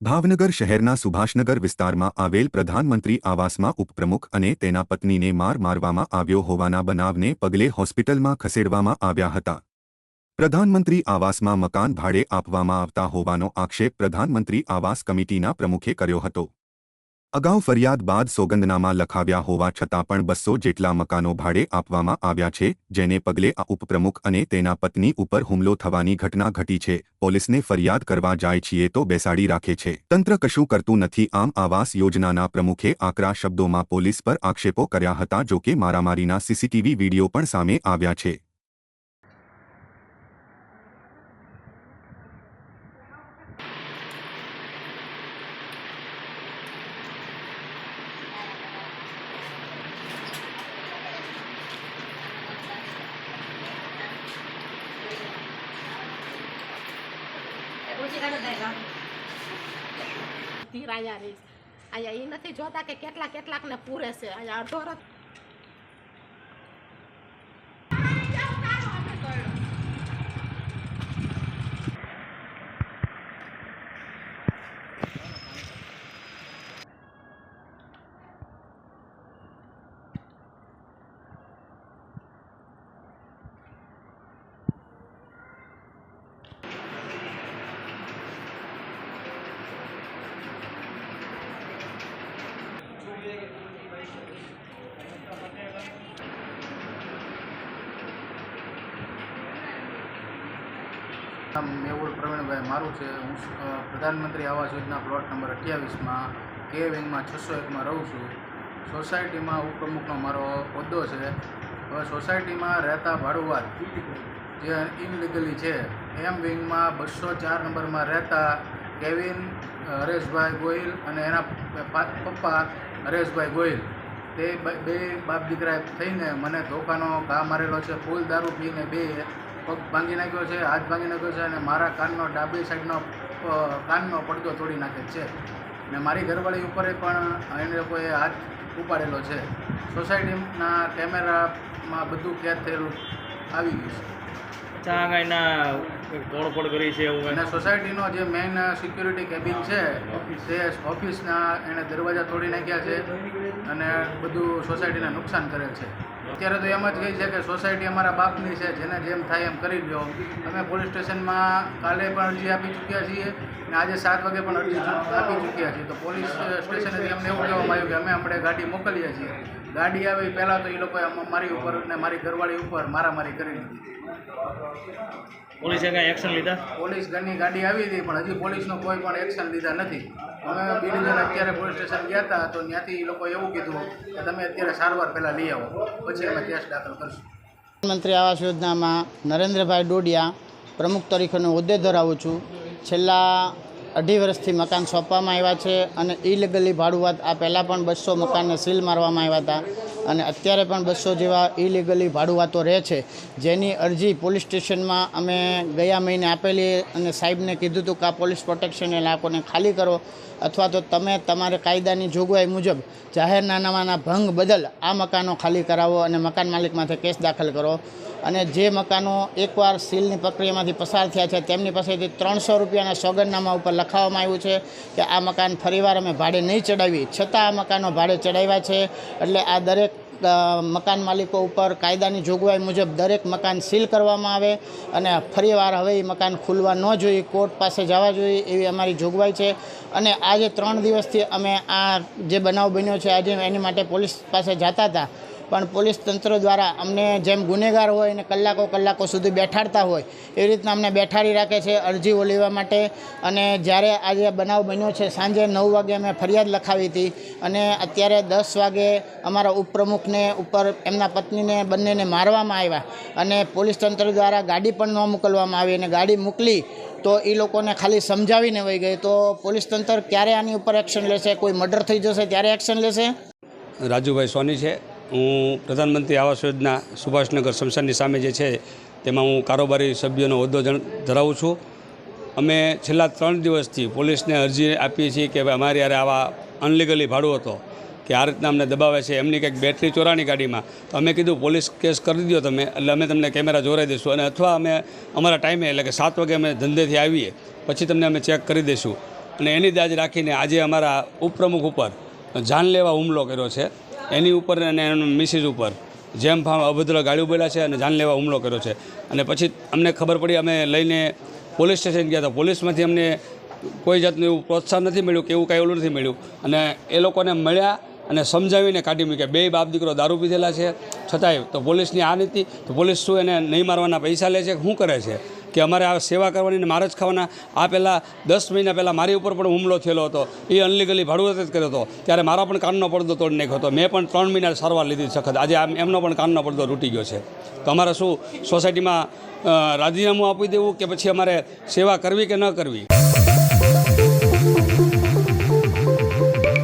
ભાવનગર શહેરના સુભાષનગર વિસ્તારમાં આવેલ પ્રધાનમંત્રી આવાસમાં ઉપપ્રમુખ અને તેના પત્નીને મારવામાં આવ્યો હોવાના બનાવને પગલે હોસ્પિટલમાં ખસેડવામાં આવ્યા હતા। પ્રધાનમંત્રી આવાસમાં મકાન ભાડે આપવામાં આવતા હોવાનો આક્ષેપ પ્રધાનમંત્રી આવાસ કમિટીના પ્રમુખે કર્યો હતો। અગાઉ ફરિયાદ બાદ સોગંદનામા લખાવ્યા હોવા છતાં પણ 200 જેટલા મકાનો ભાડે આપવામાં આવ્યા છે, જેને પગલે આ ઉપપ્રમુખ અને તેના પત્ની ઉપર હુમલો થવાની ઘટના ઘટી છે। પોલીસને ફરિયાદ કરવા જાય છીએ તો બેસાડી રાખે છે। તંત્ર કશું કરતું નથી। આમ આવાસ યોજનાના પ્રમુખે આકરા શબ્દોમાં પોલીસ પર આક્ષેપો કર્યા હતા। જો કે મારામારીના સીસીટીવી વિડીયો પણ સામે આવ્યા છે। ધીર અહીંયા રહીશ અહીંયા એ નથી જોતા કે કેટલાકને પૂરે છે અહીંયા અડધો રથ મેહુલ પ્રવીણભાઈ મારું છે। હું પ્રધાનમંત્રી આવાસ યોજના પ્લોટ નંબર 28 માં કે વિંગમાં 601 માં રહું છું। સોસાયટીમાં ઉપપ્રમુખનો મારો હોદ્દો છે। હવે સોસાયટીમાં રહેતા ભાડુઆત જે ઇનલીગલી છે, એમ વિંગમાં 204 નંબરમાં રહેતા કેવિન હરેશભાઈ ગોહિલ અને એના પપ્પા હરેશભાઈ ગોહિલ, તે બે બાપ દીકરા થઈને મને ધોકાનો ઘા મારેલો છે। ફૂલ દારૂ પીને બે પગ ભાંગી નાખ્યો છે, હાથ ભાંગી નાખ્યો છે અને મારા કાનનો ડાબી સાઈડનો કાનનો પડદો તોડી નાખેલ છે અને મારી ઘરવાળી ઉપર પણ એને લોકોએ હાથ ઉપાડેલો છે। સોસાયટીના કેમેરામાં બધું કેદ થયેલું આવી ગયું છે। તોડફોડ કરી છે એવું અને સોસાયટીનો જે મેઇન સિક્યુરિટી કેબિન છે તે ઓફિસના એણે દરવાજા તોડી નાખ્યા છે અને બધું સોસાયટીને નુકસાન કરેલ છે। અત્યારે તો એમ જ કહી છે કે સોસાયટી અમારા બાપની છે, જેને જેમ થાય એમ કરી લો। અમે પોલીસ સ્ટેશનમાં કાલે પણ અરજી આપી ચૂક્યા છીએ અને આજે 7 વાગે પણ અરજી આપી ચૂક્યા છીએ। તો પોલીસ સ્ટેશનેથી અમને એવું કહેવામાં આવ્યું કે અમે આપણે ગાડી મોકલીએ છીએ। ગાડી આવી પહેલાં તો એ લોકોએ મારી ઉપર અને મારી ઘરવાળી ઉપર મારામારી કરી લીધી। પોલીસે કાંઈ એક્શન લીધા? પોલીસ ઘરની ગાડી આવી હતી પણ હજી પોલીસનો કોઈ પણ એક્શન લીધા નથી। અમે બી ડિવિઝન અત્યારે પોલીસ સ્ટેશન ગયા હતા તો ત્યાંથી એ લોકોએ એવું કીધું કે તમે અત્યારે સારવાર પહેલાં લઈ આવો, પછી અમે કેસ દાખલ કરશું। પ્રધાનમંત્રી આવાસ યોજનામાં નરેન્દ્રભાઈ ડોડિયા પ્રમુખ તરીકેનો હોદ્દે ધરાવું છું। છેલ્લા 2.5 વર્ષથી મકાન સોંપવામાં આવ્યા છે અને ઇલીગલી ભાડુઆત આ પહેલાં પણ 200 મકાનને સીલ મારવામાં આવ્યા હતા અને અત્યારે પણ 200 જેવા ઇલીગલી ભાડુઆતો રહે છે, જેની અરજી પોલીસ સ્ટેશનમાં અમે ગયા મહિને આપેલી અને સાહેબને કીધું હતું કે આ પોલીસ પ્રોટેક્શન એ લાકોને ખાલી કરો અથવા તો તમે તમારે કાયદાની જોગવાઈ મુજબ જાહેરનામાના ભંગ બદલ આ મકાનો ખાલી કરાવો અને મકાન માલિક માથે કેસ દાખલ કરો। અને જે મકાનો એકવાર સીલની પ્રક્રિયામાંથી પસાર થયા છે તેમની પાસેથી 300 રૂપિયાના સોગંદનામા ઉપર લખાવવામાં આવ્યું છે કે આ મકાન ફરીવાર અમે ભાડે નહીં ચડાવી, છતાં આ મકાનો ભાડે ચડાવ્યા છે। એટલે આ દરેક મકાન માલિકો ઉપર કાયદાની જોગવાઈ મુજબ દરેક મકાન સીલ કરવામાં આવે અને ફરીવાર હવે એ મકાન ખુલવા ન જોઈએ, કોર્ટ પાસે જવા જોઈએ એવી અમારી જોગવાઈ છે। અને આજે 3 દિવસથી અમે આ જે બનાવ બન્યો છે આજે એની માટે પોલીસ પાસે જતા હતા, પણ પોલીસ તંત્ર દ્વારા અમને જેમ ગુનેગાર હોય અને કલાકો સુધી બેઠાડતા હોય એવી રીતના અમને બેઠાડી રાખે છે અરજીઓ લેવા માટે। અને જ્યારે આજે બનાવ બન્યો છે સાંજે 9 વાગે અમે ફરિયાદ લખાવી હતી અને અત્યારે 10 વાગે અમારા ઉપપ્રમુખને ઉપર એમના પત્નીને બંનેને મારવામાં આવ્યા અને પોલીસ તંત્ર દ્વારા ગાડી પણ ન મોકલવામાં આવી અને ગાડી મોકલી તો એ લોકોને ખાલી સમજાવીને વહી ગઈ। તો પોલીસ તંત્ર ક્યારે આની ઉપર એક્શન લેશે? કોઈ મર્ડર થઈ જશે ત્યારે એક્શન લેશે? રાજુભાઈ સોની છે। હું પ્રધાનમંત્રી આવાસ યોજના સુભાષનગર શમશાનની સામે જે છે તેમાં હું કારોબારી સભ્યનો હોદ્દો ધરાવું છું। અમે છેલ્લા 3 દિવસથી પોલીસને અરજી આપીએ છીએ કે ભાઈ અમારી યારે આવા અનલીગલી ભાડું હતો કે આ રીતના અમને દબાવે છે, એમની કંઈક બેટરી ચોરાની ગાડીમાં, તો અમે કીધું પોલીસ કેસ કરી દો તમે, એટલે અમે તમને કેમેરા જોરાઈ દઈશું અને અથવા અમે અમારા ટાઈમે એટલે કે 7 વાગે અમે ધંધેથી આવીએ પછી તમને અમે ચેક કરી દઈશું। અને એની દાજ રાખીને આજે અમારા ઉપપ્રમુખ ઉપર જાનલેવા હુમલો કર્યો છે. એની ઉપર અને એના મિસિસ ઉપર જેમ ફામ અભદ્ર ગાળીઓ બોલ્યા છે અને જાનલેવા હુમલો કર્યો છે. અને પછી અમને ખબર પડી, અમે લઈને પોલીસ સ્ટેશન ગયા. તો પોલીસમાંથી અમને કોઈ જાતનું એવું પ્રોત્સાહન નથી મળ્યું કે એવું કાંઈ ઓલું નથી મળ્યું. અને એ લોકોને મળ્યા અને સમજાવીને કાઢી મૂક્યા. બે બાપ દીકરો દારૂ પીધેલા છે છતાંય તો પોલીસની આ નીતિ, તો પોલીસ શું એને નહીં મારવાના પૈસા લે છે, શું કરે છે કે અમારે આ સેવા કરવાની ને માર જ ખાવાના. આ પહેલાં 10 મહિના પહેલાં મારી ઉપર પણ હુમલો થયેલો હતો. એ અનલીગલી ભાડુઆત જ કર્યો હતો. ત્યારે મારા પણ કાનનો પડદો તોડી નાખ્યો હતો. મેં પણ 3 મહિના સારવાર લીધી સખત. આજે એમનો પણ કાનનો પડદો તૂટી ગયો છે. તો અમારે શું સોસાયટીમાં રાજીનામું આપી દેવું કે પછી અમારે સેવા કરવી કે ન કરવી?